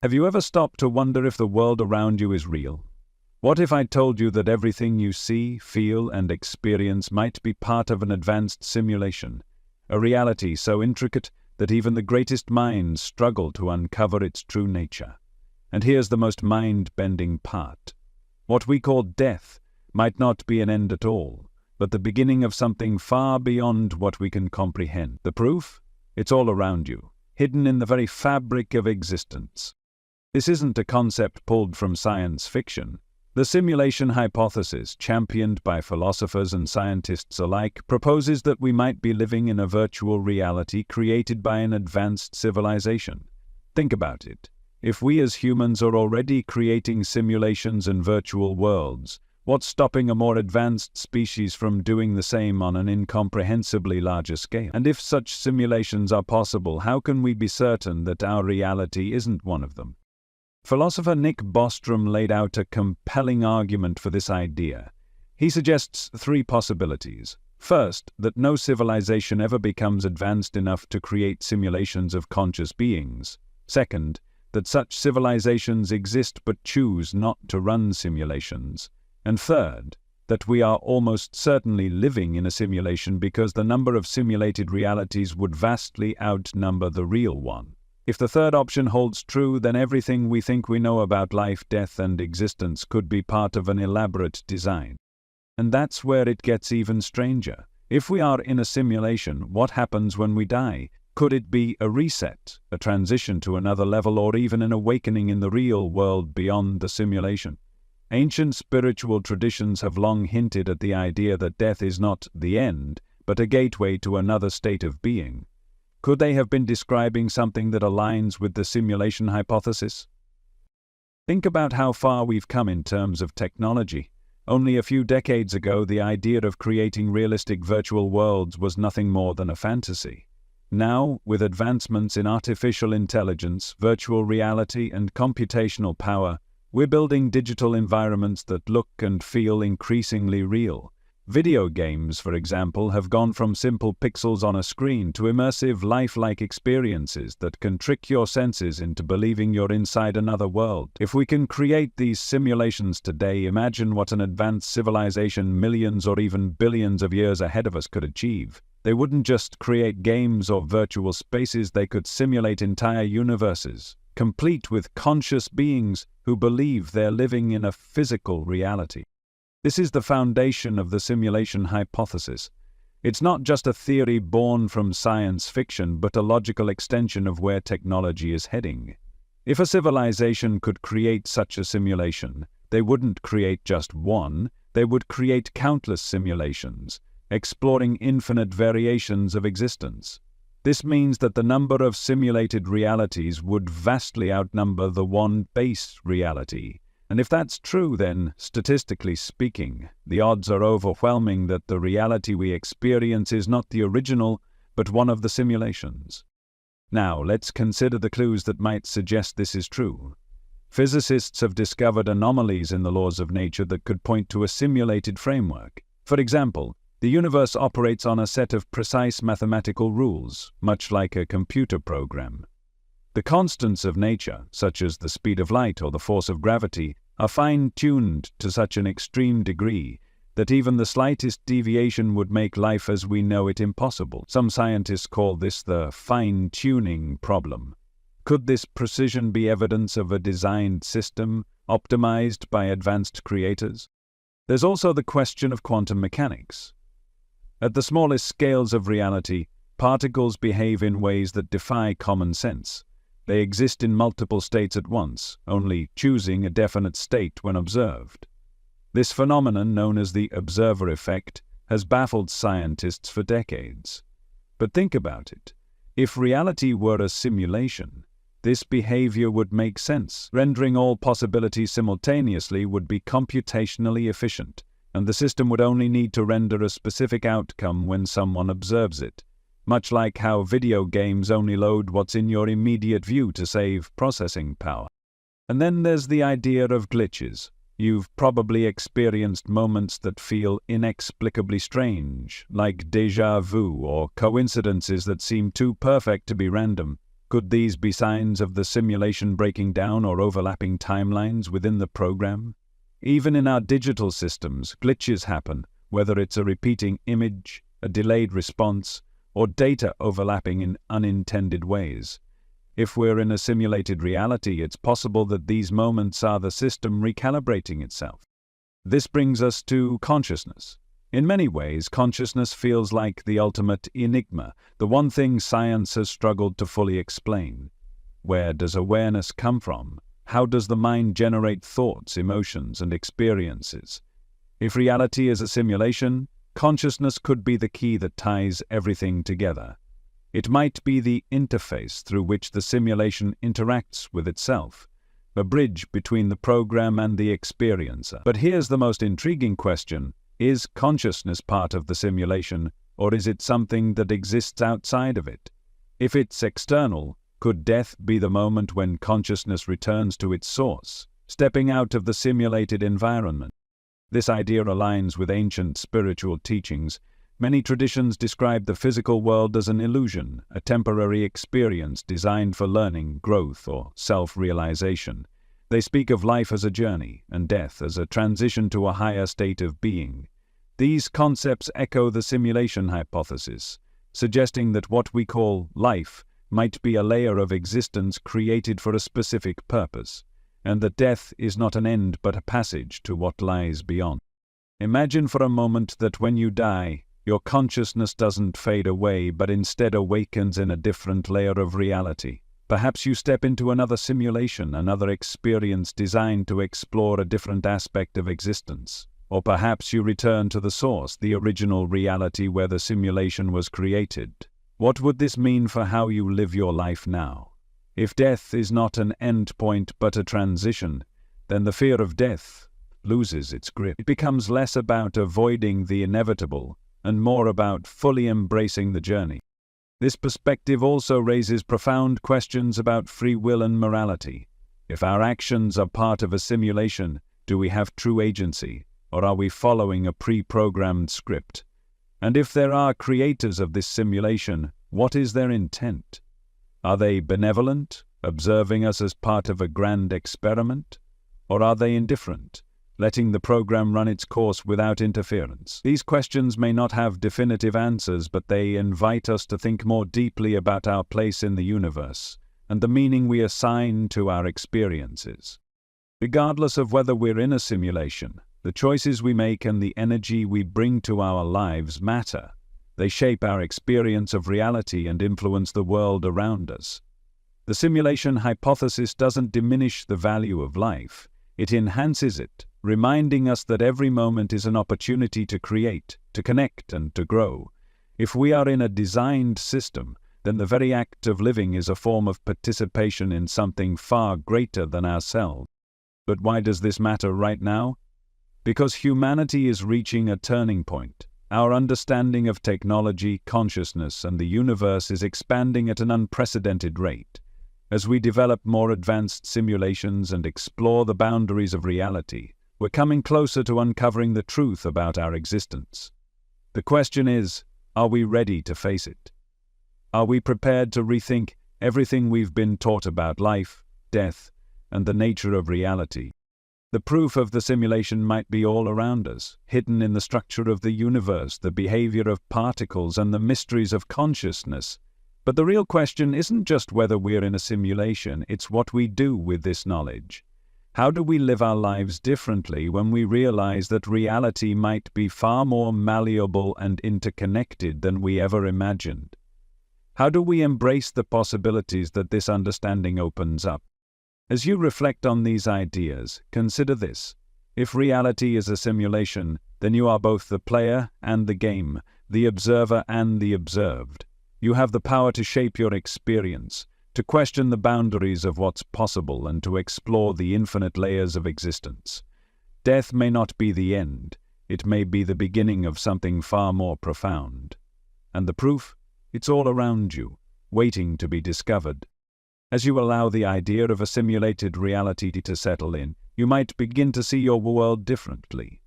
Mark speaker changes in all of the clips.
Speaker 1: Have you ever stopped to wonder if the world around you is real? What if I told you that everything you see, feel, and experience might be part of an advanced simulation, a reality so intricate that even the greatest minds struggle to uncover its true nature? And here's the most mind-bending part. What we call death might not be an end at all, but the beginning of something far beyond what we can comprehend. The proof? It's all around you, hidden in the very fabric of existence. This isn't a concept pulled from science fiction. The simulation hypothesis, championed by philosophers and scientists alike, proposes that we might be living in a virtual reality created by an advanced civilization. Think about it. If we as humans are already creating simulations and virtual worlds, what's stopping a more advanced species from doing the same on an incomprehensibly larger scale? And if such simulations are possible, how can we be certain that our reality isn't one of them? Philosopher Nick Bostrom laid out a compelling argument for this idea. He suggests three possibilities. First, that no civilization ever becomes advanced enough to create simulations of conscious beings. Second, that such civilizations exist but choose not to run simulations. And third, that we are almost certainly living in a simulation because the number of simulated realities would vastly outnumber the real one. If the third option holds true, then everything we think we know about life, death, and existence could be part of an elaborate design. And that's where it gets even stranger. If we are in a simulation, what happens when we die? Could it be a reset, a transition to another level, or even an awakening in the real world beyond the simulation? Ancient spiritual traditions have long hinted at the idea that death is not the end, but a gateway to another state of being. Could they have been describing something that aligns with the simulation hypothesis? Think about how far we've come in terms of technology. Only a few decades ago, the idea of creating realistic virtual worlds was nothing more than a fantasy. Now, with advancements in artificial intelligence, virtual reality, and computational power, we're building digital environments that look and feel increasingly real. Video games, for example, have gone from simple pixels on a screen to immersive, lifelike experiences that can trick your senses into believing you're inside another world. If we can create these simulations today, imagine what an advanced civilization millions or even billions of years ahead of us could achieve. They wouldn't just create games or virtual spaces, they could simulate entire universes, complete with conscious beings who believe they're living in a physical reality. This is the foundation of the simulation hypothesis. It's not just a theory born from science fiction, but a logical extension of where technology is heading. If a civilization could create such a simulation, they wouldn't create just one, they would create countless simulations, exploring infinite variations of existence. This means that the number of simulated realities would vastly outnumber the one base reality. And if that's true, then, statistically speaking, the odds are overwhelming that the reality we experience is not the original, but one of the simulations. Now, let's consider the clues that might suggest this is true. Physicists have discovered anomalies in the laws of nature that could point to a simulated framework. For example, the universe operates on a set of precise mathematical rules, much like a computer program. The constants of nature, such as the speed of light or the force of gravity, are fine-tuned to such an extreme degree that even the slightest deviation would make life as we know it impossible. Some scientists call this the fine-tuning problem. Could this precision be evidence of a designed system, optimized by advanced creators? There's also the question of quantum mechanics. At the smallest scales of reality, particles behave in ways that defy common sense. They exist in multiple states at once, only choosing a definite state when observed. This phenomenon, known as the observer effect, has baffled scientists for decades. But think about it. If reality were a simulation, this behavior would make sense. Rendering all possibilities simultaneously would be computationally efficient, and the system would only need to render a specific outcome when someone observes it. Much like how video games only load what's in your immediate view to save processing power. And then there's the idea of glitches. You've probably experienced moments that feel inexplicably strange, like déjà vu or coincidences that seem too perfect to be random. Could these be signs of the simulation breaking down or overlapping timelines within the program? Even in our digital systems, glitches happen, whether it's a repeating image, a delayed response, or data overlapping in unintended ways. If we're in a simulated reality, it's possible that these moments are the system recalibrating itself. This brings us to consciousness. In many ways, consciousness feels like the ultimate enigma, the one thing science has struggled to fully explain. Where does awareness come from? How does the mind generate thoughts, emotions, and experiences? If reality is a simulation, consciousness could be the key that ties everything together. It might be the interface through which the simulation interacts with itself, a bridge between the program and the experiencer. But here's the most intriguing question. Is consciousness part of the simulation, or is it something that exists outside of it? If it's external, could death be the moment when consciousness returns to its source, stepping out of the simulated environment? This idea aligns with ancient spiritual teachings. Many traditions describe the physical world as an illusion, a temporary experience designed for learning, growth, or self-realization. They speak of life as a journey, and death as a transition to a higher state of being. These concepts echo the simulation hypothesis, suggesting that what we call life might be a layer of existence created for a specific purpose, and that death is not an end but a passage to what lies beyond. Imagine for a moment that when you die, your consciousness doesn't fade away but instead awakens in a different layer of reality. Perhaps you step into another simulation, another experience designed to explore a different aspect of existence. Or perhaps you return to the source, the original reality where the simulation was created. What would this mean for how you live your life now? If death is not an end point but a transition, then the fear of death loses its grip. It becomes less about avoiding the inevitable and more about fully embracing the journey. This perspective also raises profound questions about free will and morality. If our actions are part of a simulation, do we have true agency, or are we following a pre-programmed script? And if there are creators of this simulation, what is their intent? Are they benevolent, observing us as part of a grand experiment? Or are they indifferent, letting the program run its course without interference? These questions may not have definitive answers, but they invite us to think more deeply about our place in the universe and the meaning we assign to our experiences. Regardless of whether we're in a simulation, the choices we make and the energy we bring to our lives matter. They shape our experience of reality and influence the world around us. The simulation hypothesis doesn't diminish the value of life. It enhances it, reminding us that every moment is an opportunity to create, to connect, and to grow. If we are in a designed system, then the very act of living is a form of participation in something far greater than ourselves. But why does this matter right now? Because humanity is reaching a turning point. Our understanding of technology, consciousness, and the universe is expanding at an unprecedented rate. As we develop more advanced simulations and explore the boundaries of reality, we're coming closer to uncovering the truth about our existence. The question is, are we ready to face it? Are we prepared to rethink everything we've been taught about life, death, and the nature of reality? The proof of the simulation might be all around us, hidden in the structure of the universe, the behavior of particles, and the mysteries of consciousness. But the real question isn't just whether we're in a simulation, it's what we do with this knowledge. How do we live our lives differently when we realize that reality might be far more malleable and interconnected than we ever imagined? How do we embrace the possibilities that this understanding opens up? As you reflect on these ideas, consider this. If reality is a simulation, then you are both the player and the game, the observer and the observed. You have the power to shape your experience, to question the boundaries of what's possible, and to explore the infinite layers of existence. Death may not be the end. It may be the beginning of something far more profound. And the proof? It's all around you, waiting to be discovered. As you allow the idea of a simulated reality to settle in, you might begin to see your world differently.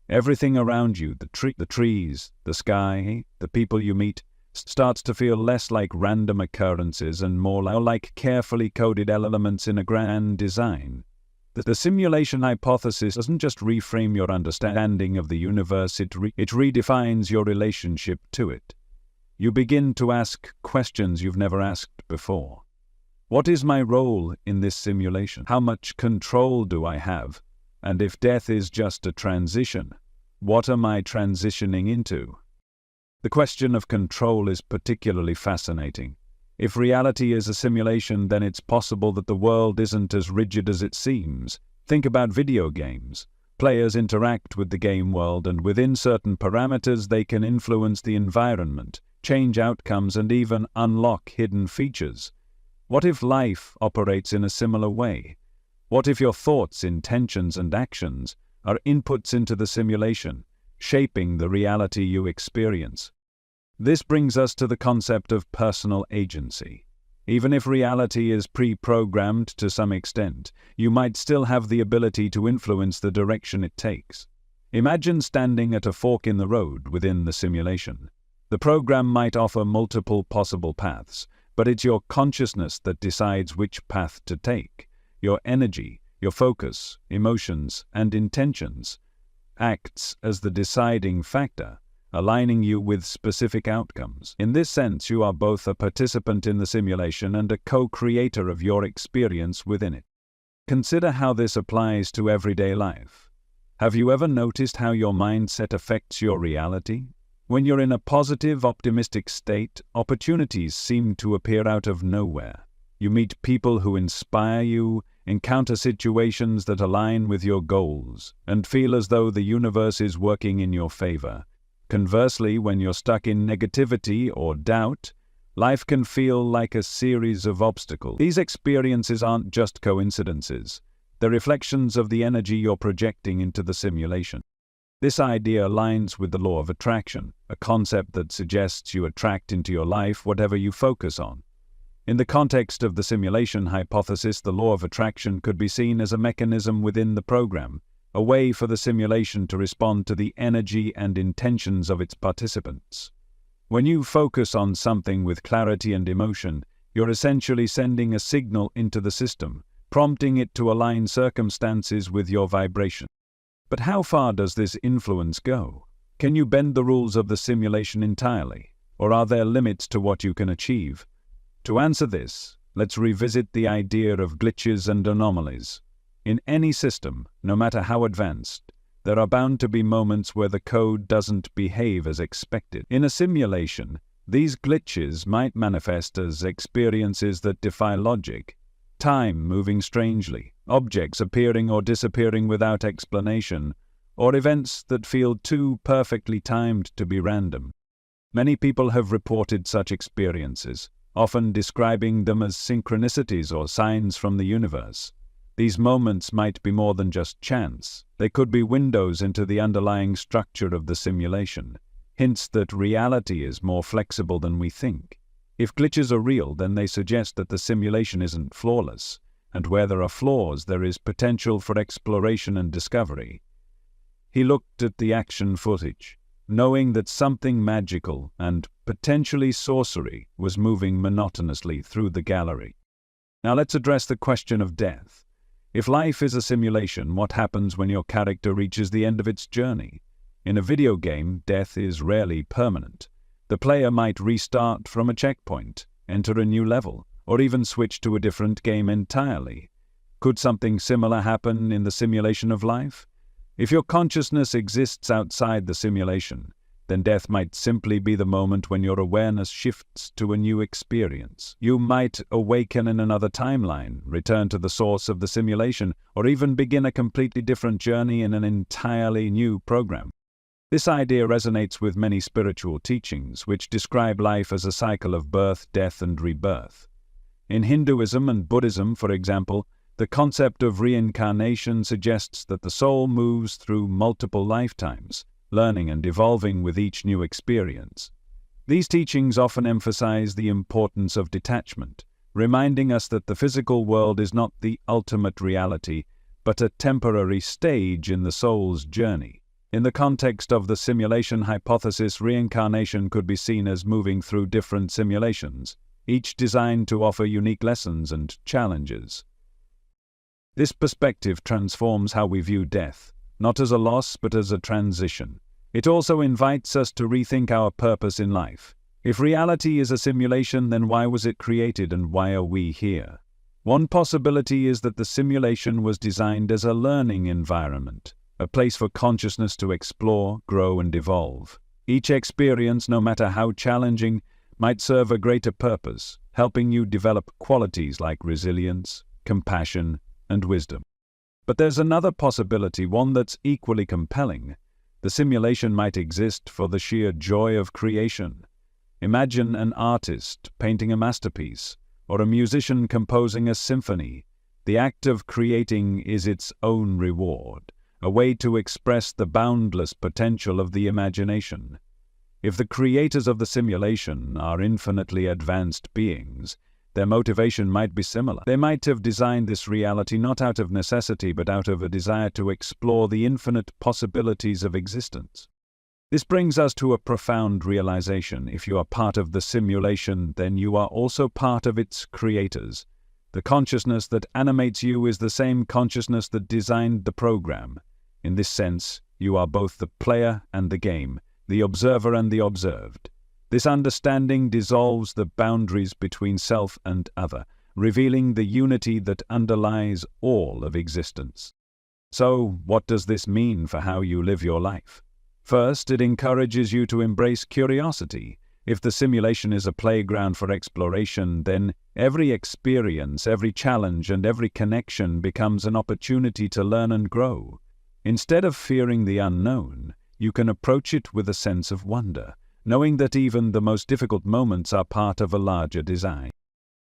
Speaker 1: Everything around you, the trees, the sky, the people you meet, starts to feel less like random occurrences and more like carefully coded elements in a grand design. The simulation hypothesis doesn't just reframe your understanding of the universe, it redefines your relationship to it. You begin to ask questions you've never asked before. What is my role in this simulation? How much control do I have? And if death is just a transition, what am I transitioning into? The question of control is particularly fascinating. If reality is a simulation, then it's possible that the world isn't as rigid as it seems. Think about video games. Players interact with the game world, and within certain parameters they can influence the environment, change outcomes, and even unlock hidden features. What if life operates in a similar way? What if your thoughts, intentions, and actions are inputs into the simulation, shaping the reality you experience? This brings us to the concept of personal agency. Even if reality is pre-programmed to some extent, you might still have the ability to influence the direction it takes. Imagine standing at a fork in the road within the simulation. The program might offer multiple possible paths, but it's your consciousness that decides which path to take. Your energy, your focus, emotions, and intentions acts as the deciding factor, aligning you with specific outcomes. In this sense, you are both a participant in the simulation and a co-creator of your experience within it. Consider how this applies to everyday life. Have you ever noticed how your mindset affects your reality? When you're in a positive, optimistic state, opportunities seem to appear out of nowhere. You meet people who inspire you, encounter situations that align with your goals, and feel as though the universe is working in your favor. Conversely, when you're stuck in negativity or doubt, life can feel like a series of obstacles. These experiences aren't just coincidences. They're reflections of the energy you're projecting into the simulation. This idea aligns with the law of attraction, a concept that suggests you attract into your life whatever you focus on. In the context of the simulation hypothesis, the law of attraction could be seen as a mechanism within the program, a way for the simulation to respond to the energy and intentions of its participants. When you focus on something with clarity and emotion, you're essentially sending a signal into the system, prompting it to align circumstances with your vibration. But how far does this influence go? Can you bend the rules of the simulation entirely, or are there limits to what you can achieve? To answer this, let's revisit the idea of glitches and anomalies. In any system, no matter how advanced, there are bound to be moments where the code doesn't behave as expected. In a simulation, these glitches might manifest as experiences that defy logic, time moving strangely, objects appearing or disappearing without explanation, or events that feel too perfectly timed to be random. Many people have reported such experiences, often describing them as synchronicities or signs from the universe. These moments might be more than just chance. They could be windows into the underlying structure of the simulation, hints that reality is more flexible than we think. If glitches are real, then they suggest that the simulation isn't flawless, and where there are flaws, there is potential for exploration and discovery. He looked at the action footage, knowing that something magical and potentially sorcery was moving monotonously through the gallery. Now let's address the question of death. If life is a simulation, what happens when your character reaches the end of its journey? In a video game, death is rarely permanent. The player might restart from a checkpoint, enter a new level, or even switch to a different game entirely. Could something similar happen in the simulation of life? If your consciousness exists outside the simulation, then death might simply be the moment when your awareness shifts to a new experience. You might awaken in another timeline, return to the source of the simulation, or even begin a completely different journey in an entirely new program. This idea resonates with many spiritual teachings, which describe life as a cycle of birth, death, and rebirth. In Hinduism and Buddhism, for example, the concept of reincarnation suggests that the soul moves through multiple lifetimes, learning and evolving with each new experience. These teachings often emphasize the importance of detachment, reminding us that the physical world is not the ultimate reality, but a temporary stage in the soul's journey. In the context of the simulation hypothesis, reincarnation could be seen as moving through different simulations, each designed to offer unique lessons and challenges. This perspective transforms how we view death, not as a loss but as a transition. It also invites us to rethink our purpose in life. If reality is a simulation, then why was it created and why are we here? One possibility is that the simulation was designed as a learning environment, a place for consciousness to explore, grow, and evolve. Each experience, no matter how challenging, might serve a greater purpose, helping you develop qualities like resilience, compassion, and wisdom. But there's another possibility, one that's equally compelling. The simulation might exist for the sheer joy of creation. Imagine an artist painting a masterpiece, or a musician composing a symphony. The act of creating is its own reward, a way to express the boundless potential of the imagination. If the creators of the simulation are infinitely advanced beings, their motivation might be similar. They might have designed this reality not out of necessity but out of a desire to explore the infinite possibilities of existence. This brings us to a profound realization. If you are part of the simulation, then you are also part of its creators. The consciousness that animates you is the same consciousness that designed the program. In this sense, you are both the player and the game, the observer and the observed. This understanding dissolves the boundaries between self and other, revealing the unity that underlies all of existence. So, what does this mean for how you live your life? First, it encourages you to embrace curiosity. If the simulation is a playground for exploration, then every experience, every challenge, and every connection becomes an opportunity to learn and grow. Instead of fearing the unknown, you can approach it with a sense of wonder, knowing that even the most difficult moments are part of a larger design.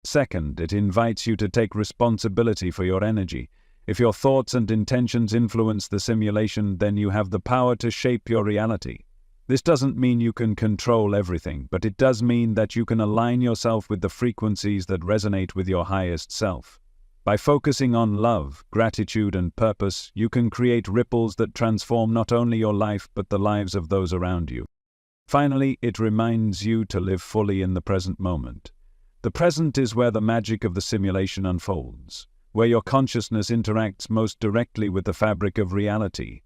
Speaker 1: Second, it invites you to take responsibility for your energy. If your thoughts and intentions influence the simulation, then you have the power to shape your reality. This doesn't mean you can control everything, but it does mean that you can align yourself with the frequencies that resonate with your highest self. By focusing on love, gratitude, and purpose, you can create ripples that transform not only your life but the lives of those around you. Finally, it reminds you to live fully in the present moment. The present is where the magic of the simulation unfolds, where your consciousness interacts most directly with the fabric of reality.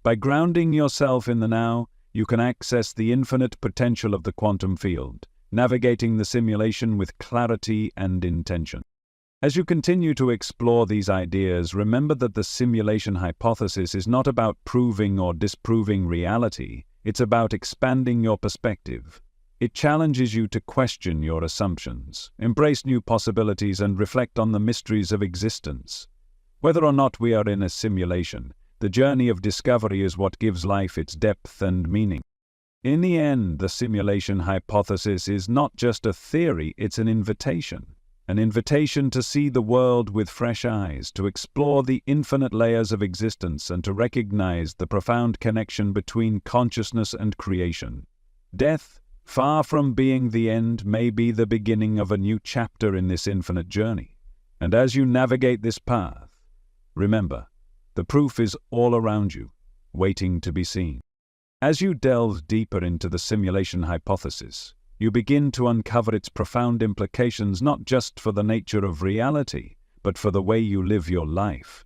Speaker 1: By grounding yourself in the now, you can access the infinite potential of the quantum field, navigating the simulation with clarity and intention. As you continue to explore these ideas, remember that the simulation hypothesis is not about proving or disproving reality. It's about expanding your perspective. It challenges you to question your assumptions, embrace new possibilities, and reflect on the mysteries of existence. Whether or not we are in a simulation, the journey of discovery is what gives life its depth and meaning. In the end, the simulation hypothesis is not just a theory, it's an invitation to see the world with fresh eyes, to explore the infinite layers of existence, and to recognize the profound connection between consciousness and creation. Death, far from being the end, may be the beginning of a new chapter in this infinite journey. And as you navigate this path, remember, the proof is all around you, waiting to be seen. As you delve deeper into the simulation hypothesis, you begin to uncover its profound implications not just for the nature of reality, but for the way you live your life.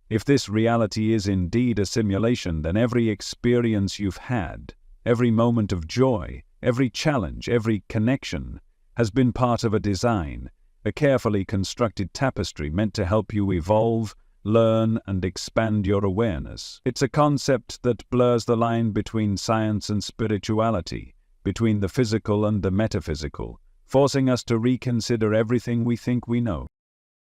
Speaker 1: If this reality is indeed a simulation, then every experience you've had, every moment of joy, every challenge, every connection, has been part of a design, a carefully constructed tapestry meant to help you evolve, learn, and expand your awareness. It's a concept that blurs the line between science and spirituality, between the physical and the metaphysical, forcing us to reconsider everything we think we know.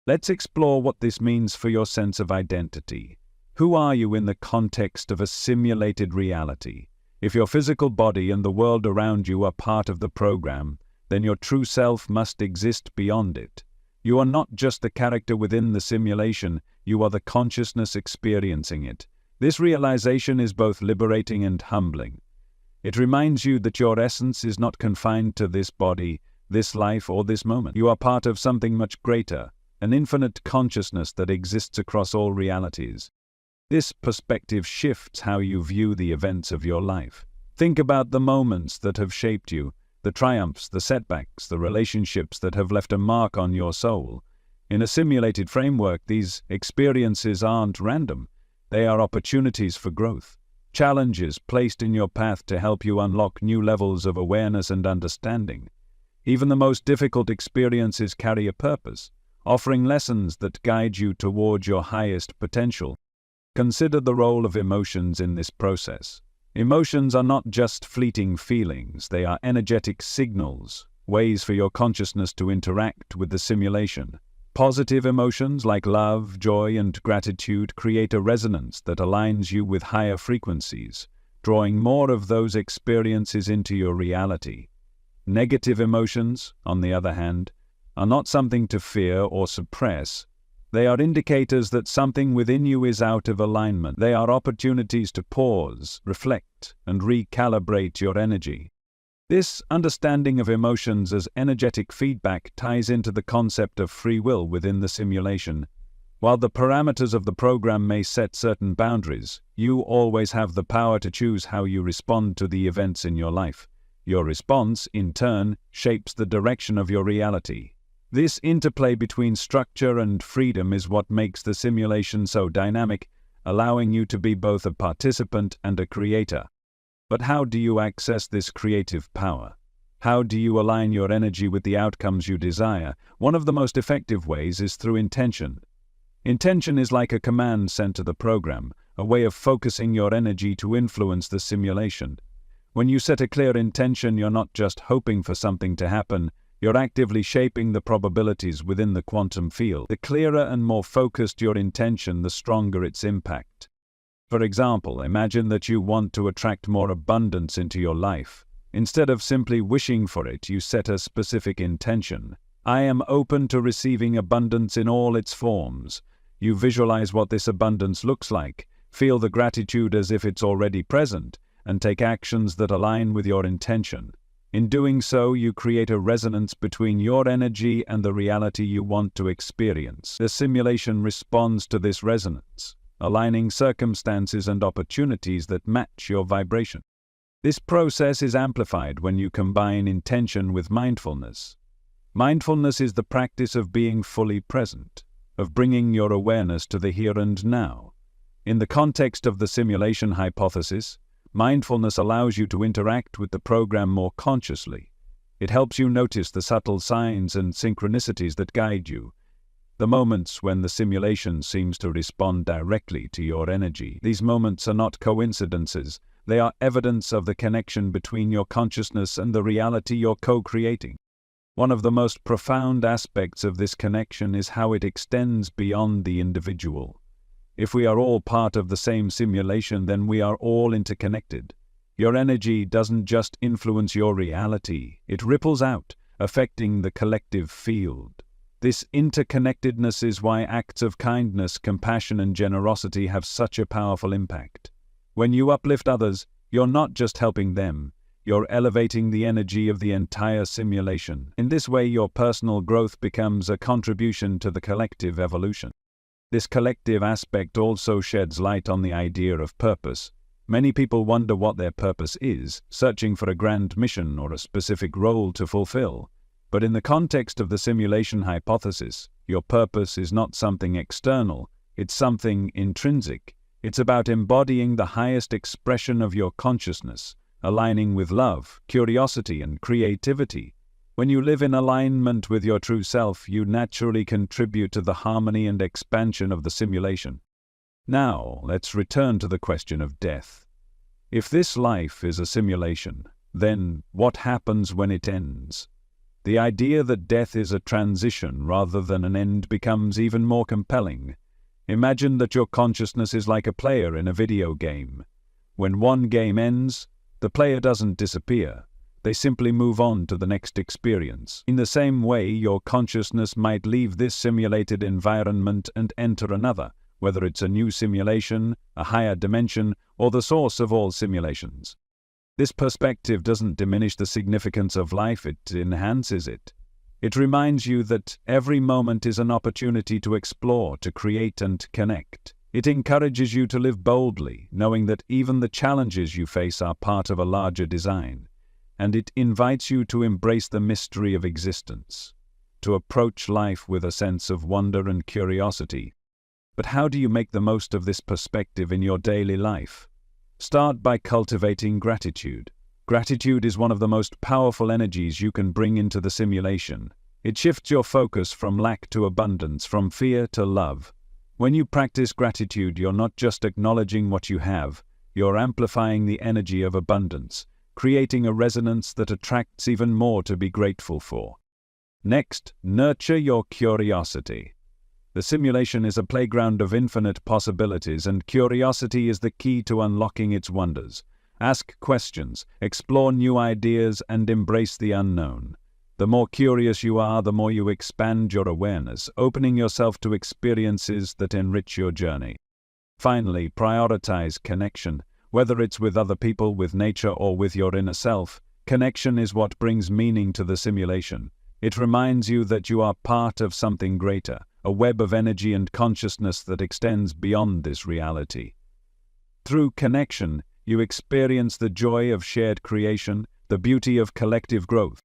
Speaker 1: Let's explore what this means for your sense of identity. Who are you in the context of a simulated reality? If your physical body and the world around you are part of the program, then your true self must exist beyond it. You are not just the character within the simulation, you are the consciousness experiencing it. This realization is both liberating and humbling. It reminds you that your essence is not confined to this body, this life, or this moment. You are part of something much greater, an infinite consciousness that exists across all realities. This perspective shifts how you view the events of your life. Think about the moments that have shaped you, the triumphs, the setbacks, the relationships that have left a mark on your soul. In a simulated framework, these experiences aren't random. They are opportunities for growth, challenges placed in your path to help you unlock new levels of awareness and understanding. Even the most difficult experiences carry a purpose, offering lessons that guide you toward your highest potential. Consider the role of emotions in this process. Emotions are not just fleeting feelings, they are energetic signals, ways for your consciousness to interact with the simulation. Positive emotions like love, joy, and gratitude create a resonance that aligns you with higher frequencies, drawing more of those experiences into your reality. Negative emotions, on the other hand, are not something to fear or suppress. They are indicators that something within you is out of alignment. They are opportunities to pause, reflect, and recalibrate your energy. This understanding of emotions as energetic feedback ties into the concept of free will within the simulation. While the parameters of the program may set certain boundaries, you always have the power to choose how you respond to the events in your life. Your response, in turn, shapes the direction of your reality. This interplay between structure and freedom is what makes the simulation so dynamic, allowing you to be both a participant and a creator. But how do you access this creative power? How do you align your energy with the outcomes you desire? One of the most effective ways is through intention. Intention is like a command sent to the program, a way of focusing your energy to influence the simulation. When you set a clear intention, you're not just hoping for something to happen, you're actively shaping the probabilities within the quantum field. The clearer and more focused your intention, the stronger its impact. For example, imagine that you want to attract more abundance into your life. Instead of simply wishing for it, you set a specific intention. I am open to receiving abundance in all its forms. You visualize what this abundance looks like, feel the gratitude as if it's already present, and take actions that align with your intention. In doing so, you create a resonance between your energy and the reality you want to experience. The simulation responds to this resonance, aligning circumstances and opportunities that match your vibration. This process is amplified when you combine intention with mindfulness. Mindfulness is the practice of being fully present, of bringing your awareness to the here and now. In the context of the simulation hypothesis, mindfulness allows you to interact with the program more consciously. It helps you notice the subtle signs and synchronicities that guide you, the moments when the simulation seems to respond directly to your energy. These moments are not coincidences, they are evidence of the connection between your consciousness and the reality you're co-creating. One of the most profound aspects of this connection is how it extends beyond the individual. If we are all part of the same simulation, then we are all interconnected. Your energy doesn't just influence your reality, it ripples out, affecting the collective field. This interconnectedness is why acts of kindness, compassion, and generosity have such a powerful impact. When you uplift others, you're not just helping them, you're elevating the energy of the entire simulation. In this way, your personal growth becomes a contribution to the collective evolution. This collective aspect also sheds light on the idea of purpose. Many people wonder what their purpose is, searching for a grand mission or a specific role to fulfill. But in the context of the simulation hypothesis, your purpose is not something external, it's something intrinsic. It's about embodying the highest expression of your consciousness, aligning with love, curiosity, and creativity. When you live in alignment with your true self, you naturally contribute to the harmony and expansion of the simulation. Now, let's return to the question of death. If this life is a simulation, then what happens when it ends? The idea that death is a transition rather than an end becomes even more compelling. Imagine that your consciousness is like a player in a video game. When one game ends, the player doesn't disappear. They simply move on to the next experience. In the same way, your consciousness might leave this simulated environment and enter another, whether it's a new simulation, a higher dimension, or the source of all simulations. This perspective doesn't diminish the significance of life, it enhances it. It reminds you that every moment is an opportunity to explore, to create, and connect. It encourages you to live boldly, knowing that even the challenges you face are part of a larger design. And it invites you to embrace the mystery of existence, to approach life with a sense of wonder and curiosity. But how do you make the most of this perspective in your daily life? Start by cultivating gratitude. Gratitude is one of the most powerful energies you can bring into the simulation. It shifts your focus from lack to abundance, from fear to love. When you practice gratitude, you're not just acknowledging what you have, you're amplifying the energy of abundance, creating a resonance that attracts even more to be grateful for. Next, nurture your curiosity. The simulation is a playground of infinite possibilities, and curiosity is the key to unlocking its wonders. Ask questions, explore new ideas, and embrace the unknown. The more curious you are, the more you expand your awareness, opening yourself to experiences that enrich your journey. Finally, prioritize connection. Whether it's with other people, with nature, or with your inner self, connection is what brings meaning to the simulation. It reminds you that you are part of something greater, a web of energy and consciousness that extends beyond this reality. Through connection, you experience the joy of shared creation, the beauty of collective growth.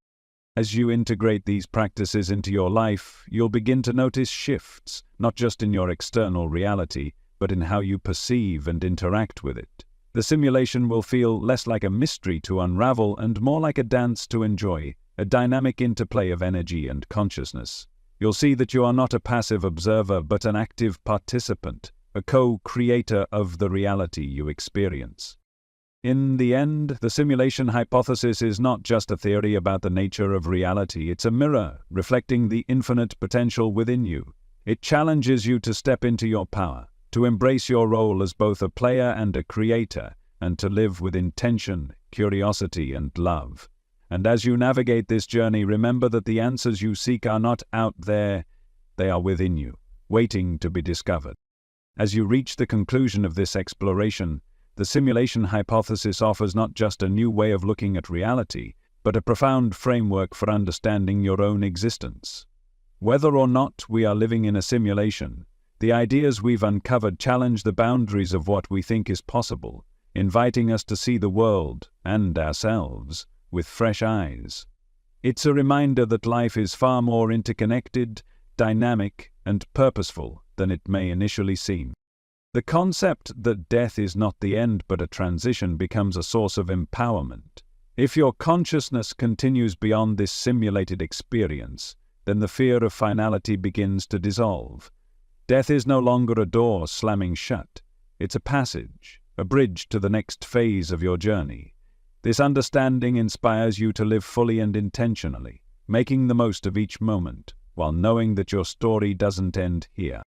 Speaker 1: As you integrate these practices into your life, you'll begin to notice shifts, not just in your external reality, but in how you perceive and interact with it. The simulation will feel less like a mystery to unravel and more like a dance to enjoy, a dynamic interplay of energy and consciousness. You'll see that you are not a passive observer, but an active participant, a co-creator of the reality you experience. In the end, the simulation hypothesis is not just a theory about the nature of reality, it's a mirror reflecting the infinite potential within you. It challenges you to step into your power, to embrace your role as both a player and a creator, and to live with intention, curiosity, and love. And as you navigate this journey, remember that the answers you seek are not out there, they are within you, waiting to be discovered. As you reach the conclusion of this exploration, the simulation hypothesis offers not just a new way of looking at reality, but a profound framework for understanding your own existence. Whether or not we are living in a simulation, the ideas we've uncovered challenge the boundaries of what we think is possible, inviting us to see the world, and ourselves, with fresh eyes. It's a reminder that life is far more interconnected, dynamic, and purposeful than it may initially seem. The concept that death is not the end but a transition becomes a source of empowerment. If your consciousness continues beyond this simulated experience, then the fear of finality begins to dissolve. Death is no longer a door slamming shut. It's a passage, a bridge to the next phase of your journey. This understanding inspires you to live fully and intentionally, making the most of each moment, while knowing that your story doesn't end here.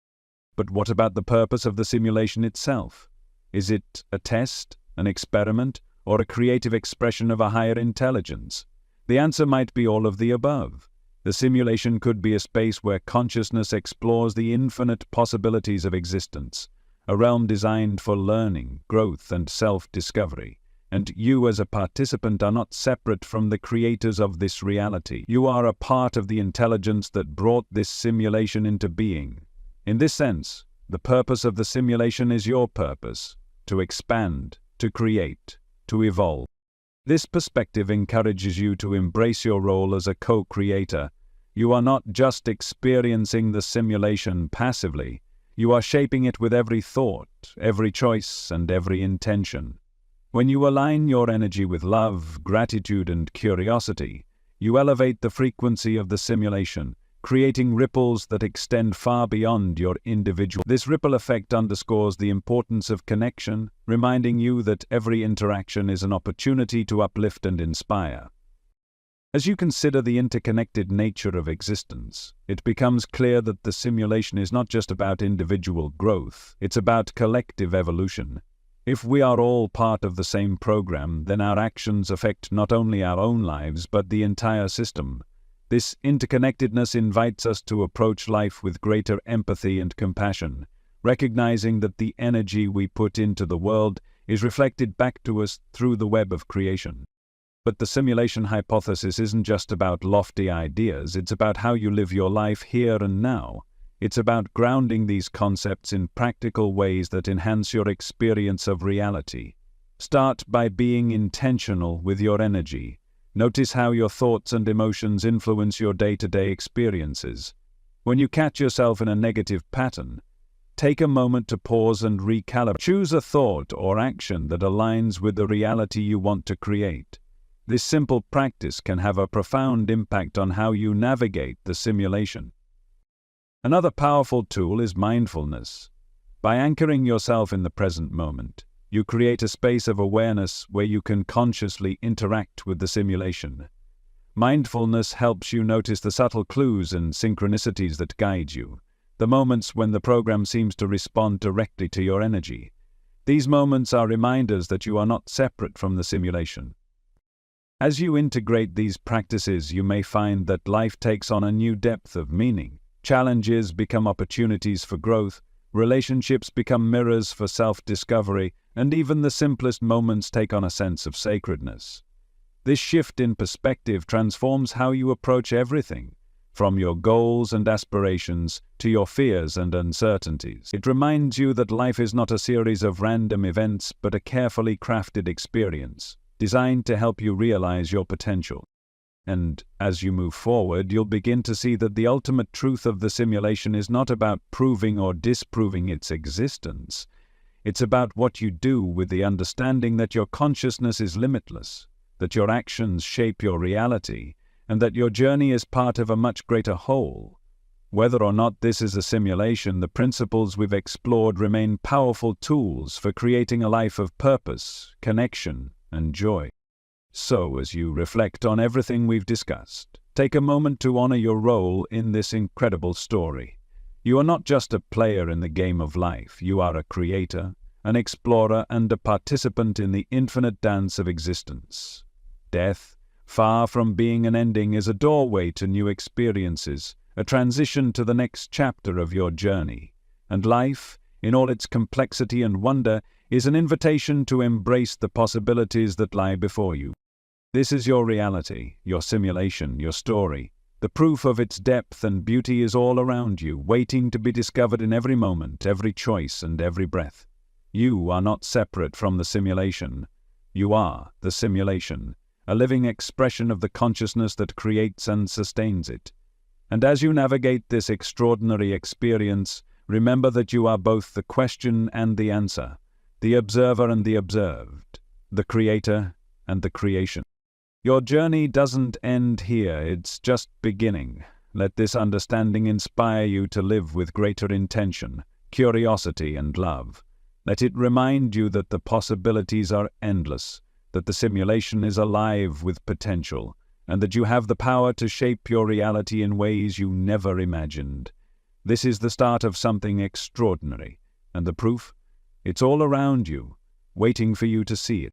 Speaker 1: But what about the purpose of the simulation itself? Is it a test, an experiment, or a creative expression of a higher intelligence? The answer might be all of the above. The simulation could be a space where consciousness explores the infinite possibilities of existence, a realm designed for learning, growth, and self-discovery. And you as a participant are not separate from the creators of this reality. You are a part of the intelligence that brought this simulation into being. In this sense, the purpose of the simulation is your purpose, to expand, to create, to evolve. This perspective encourages you to embrace your role as a co-creator. You are not just experiencing the simulation passively, you are shaping it with every thought, every choice, and every intention. When you align your energy with love, gratitude, and curiosity, you elevate the frequency of the simulation, creating ripples that extend far beyond your individual. This ripple effect underscores the importance of connection, reminding you that every interaction is an opportunity to uplift and inspire. As you consider the interconnected nature of existence, it becomes clear that the simulation is not just about individual growth, it's about collective evolution. If we are all part of the same program, then our actions affect not only our own lives, but the entire system. This interconnectedness invites us to approach life with greater empathy and compassion, recognizing that the energy we put into the world is reflected back to us through the web of creation. But the simulation hypothesis isn't just about lofty ideas, it's about how you live your life here and now. It's about grounding these concepts in practical ways that enhance your experience of reality. Start by being intentional with your energy. Notice how your thoughts and emotions influence your day-to-day experiences. When you catch yourself in a negative pattern, take a moment to pause and recalibrate. Choose a thought or action that aligns with the reality you want to create. This simple practice can have a profound impact on how you navigate the simulation. Another powerful tool is mindfulness. By anchoring yourself in the present moment, you create a space of awareness where you can consciously interact with the simulation. Mindfulness helps you notice the subtle clues and synchronicities that guide you, the moments when the program seems to respond directly to your energy. These moments are reminders that you are not separate from the simulation. As you integrate these practices, you may find that life takes on a new depth of meaning. Challenges become opportunities for growth, relationships become mirrors for self-discovery, and even the simplest moments take on a sense of sacredness. This shift in perspective transforms how you approach everything, from your goals and aspirations to your fears and uncertainties. It reminds you that life is not a series of random events, but a carefully crafted experience, designed to help you realize your potential. And as you move forward, you'll begin to see that the ultimate truth of the simulation is not about proving or disproving its existence. It's about what you do with the understanding that your consciousness is limitless, that your actions shape your reality, and that your journey is part of a much greater whole. Whether or not this is a simulation, the principles we've explored remain powerful tools for creating a life of purpose, connection, and joy. So, as you reflect on everything we've discussed, take a moment to honor your role in this incredible story. You are not just a player in the game of life. You are a creator, an explorer, and a participant in the infinite dance of existence. Death, far from being an ending, is a doorway to new experiences, a transition to the next chapter of your journey. And life, in all its complexity and wonder, is an invitation to embrace the possibilities that lie before you. This is your reality, your simulation, your story. The proof of its depth and beauty is all around you, waiting to be discovered in every moment, every choice, and every breath. You are not separate from the simulation. You are the simulation, a living expression of the consciousness that creates and sustains it. And as you navigate this extraordinary experience, remember that you are both the question and the answer, the observer and the observed, the creator and the creation. Your journey doesn't end here, it's just beginning. Let this understanding inspire you to live with greater intention, curiosity, and love. Let it remind you that the possibilities are endless, that the simulation is alive with potential, and that you have the power to shape your reality in ways you never imagined. This is the start of something extraordinary, and the proof? It's all around you, waiting for you to see it.